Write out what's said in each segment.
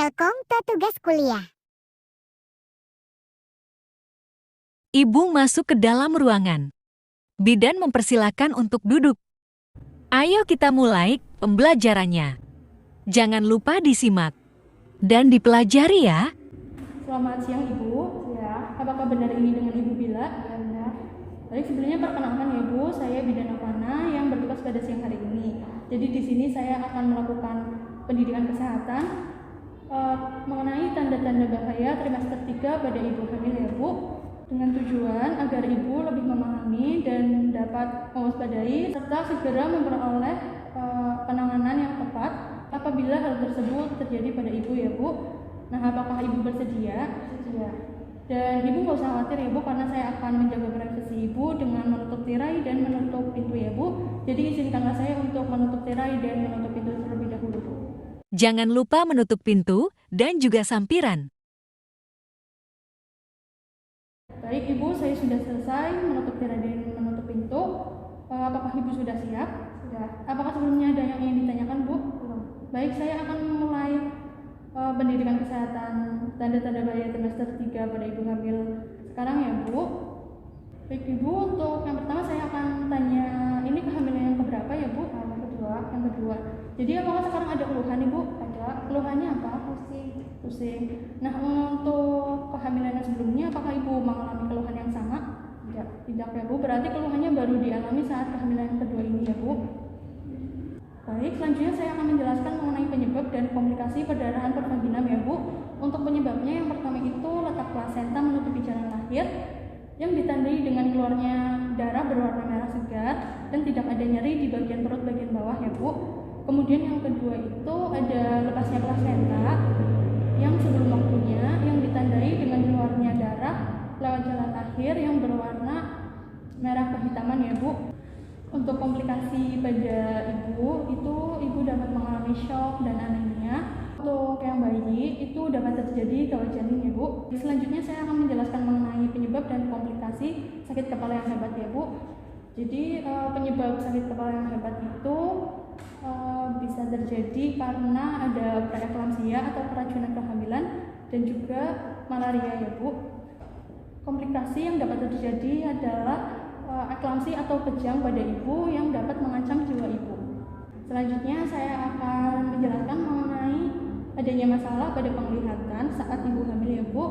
Welcome to tugas kuliah. Ibu masuk ke dalam ruangan. Bidan mempersilakan untuk duduk. Ayo kita mulai pembelajarannya. Jangan lupa disimak dan dipelajari ya. Selamat siang Ibu. Ya. Apakah benar ini dengan Ibu Bila? Ya, benar. Baik, sebelumnya perkenalkan ya Bu, saya Bidan Novana yang bertugas pada siang hari ini. Jadi di sini saya akan melakukan pendidikan kesehatan mengenai tanda-tanda bahaya trimester 3 pada ibu hamil ya Bu, dengan tujuan agar ibu lebih memahami dan dapat mewaspadai serta segera memperoleh penanganan yang tepat apabila hal tersebut terjadi pada ibu ya Bu. Nah, apakah ibu bersedia? Bersedia. Dan ibu nggak usah khawatir ya Bu, karena saya akan menjaga privasi ibu dengan menutup tirai dan menutup pintu ya Bu. Jadi izinkanlah saya untuk menutup tirai dan menutup pintu terlebih dahulu Bu. Jangan lupa menutup pintu dan juga sampiran. Baik Ibu, saya sudah selesai menutup tirai dan menutup pintu. Apakah Ibu sudah siap? Sudah. Apakah sebelumnya ada yang ingin ditanyakan Bu? Belum. Baik, saya akan mulai pendidikan kesehatan tanda-tanda bahaya trimester 3 pada ibu hamil sekarang ya Bu. Baik Ibu, untuk yang pertama saya akan tanya, ini kehamilan yang keberapa ya Bu? Yang kedua. Jadi apakah sekarang ada keluhan Ibu? Ada. Keluhannya apa? Pusing. Nah, untuk kehamilan yang sebelumnya apakah Ibu mengalami keluhan yang sama? Tidak ya Bu. Berarti keluhannya baru dialami saat kehamilan yang kedua ini ya Bu. Baik, selanjutnya saya akan menjelaskan mengenai penyebab dan komplikasi perdarahan pervaginam ya Bu. Untuk penyebabnya yang pertama itu letak plasenta menutupi jalan lahir yang ditandai dengan keluarnya darah berwarna merah segar dan tidak ada nyeri di bagian perut bagian bawah ya Bu. Kemudian yang kedua itu ada lepasnya plasenta yang sebelum waktunya yang ditandai dengan keluarnya darah lewat jalan lahir yang berwarna merah kehitaman ya Bu. Untuk komplikasi pada ibu itu ibu dapat mengalami shock dan anemia. Untuk yang bayi itu dapat terjadi gawat janin ya Bu. Selanjutnya saya akan menjelaskan mengenai penyebab dan komplikasi sakit kepala yang hebat ya Bu. Jadi penyebab sakit kepala yang hebat itu bisa terjadi karena ada preeklamsia atau keracunan kehamilan dan juga malaria ya Bu. Komplikasi yang dapat terjadi adalah eklamsi atau kejang pada ibu yang dapat mengancam jiwa ibu. Selanjutnya saya akan menjelaskan mengenai adanya masalah pada penglihatan saat ibu hamil ya Bu.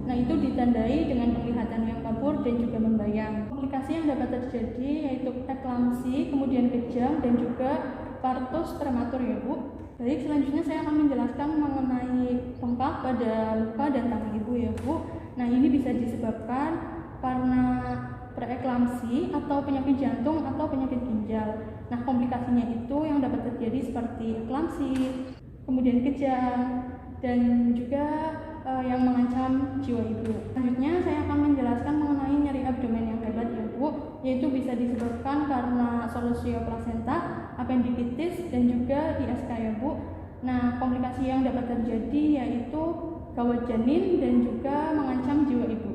Nah, itu ditandai dengan penglihatan yang kabur dan juga membayang. Komplikasi yang dapat terjadi yaitu eklamsi, kemudian kejang dan juga partus prematur ya Bu. Baik, selanjutnya saya akan menjelaskan mengenai bengkak pada luka dan tangan ibu ya Bu. Nah, ini bisa disebabkan karena preeklamsi atau penyakit jantung atau penyakit ginjal. Nah, komplikasinya itu yang dapat terjadi seperti eklamsi, kemudian kejang, dan juga yang mengancam jiwa ibu. Selanjutnya saya akan menjelaskan mengenai nyeri abdomen yang hebat ya Bu, yaitu bisa disebabkan karena solusio plasenta, appendicitis, dan juga ISK ya Bu. Nah, komplikasi yang dapat terjadi yaitu gawat janin dan juga mengancam jiwa ibu.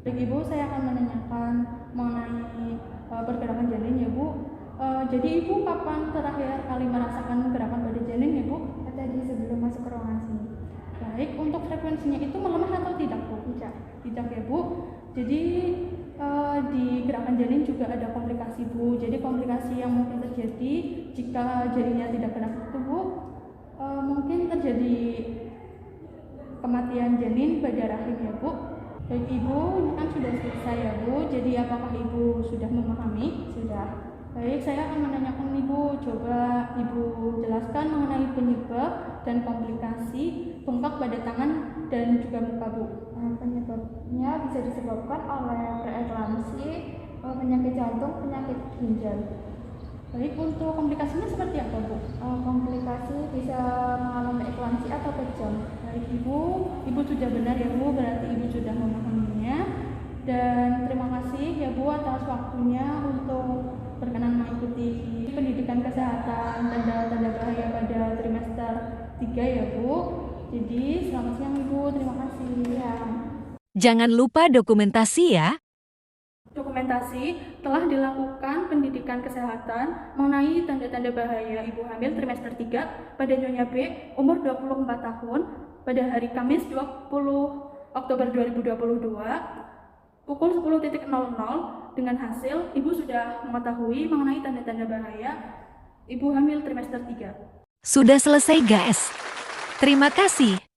Baik Ibu, saya akan menanyakan mengenai pergerakan janin ya Bu. Jadi Ibu kapan terakhir kali merasakan gerakan pada janin ya Bu? Tadi sebelum masuk ke ruangan sini. Baik, untuk frekuensinya itu melemah atau tidak Bu? Tidak ya Bu. Jadi di gerakan janin juga ada komplikasi Bu. Jadi komplikasi yang mungkin terjadi jika janinnya tidak gerak itu Bu, mungkin terjadi kematian janin pada rahim ya Bu. Baik Ibu, ini kan sudah selesai ya Bu. Jadi apakah Ibu sudah memahami? Sudah. Baik, saya akan menanyakan Ibu, coba Ibu jelaskan mengenai penyebab dan komplikasi bengkak pada tangan dan juga muka Bu. Penyebabnya bisa disebabkan oleh preeklamsi, penyakit jantung, penyakit ginjal. Baik, untuk komplikasinya seperti apa Bu? Komplikasi bisa mengalami eklamsi atau kejang. Baik Ibu sudah benar ya Bu, berarti Ibu sudah memahaminya. Dan terima kasih ya Bu atas waktunya untuk berkenan mengikuti pendidikan kesehatan tanda-tanda bahaya pada trimester 3 ya Bu. Jadi selamat siang Ibu, terima kasih ya. Jangan lupa dokumentasi ya. Dokumentasi telah dilakukan pendidikan kesehatan mengenai tanda-tanda bahaya ibu hamil trimester 3 pada Nyonya B, umur 24 tahun, pada hari Kamis 20 Oktober 2022 pukul 10.00 dengan hasil Ibu sudah mengetahui mengenai tanda-tanda bahaya Ibu hamil trimester 3. Sudah selesai guys. Terima kasih.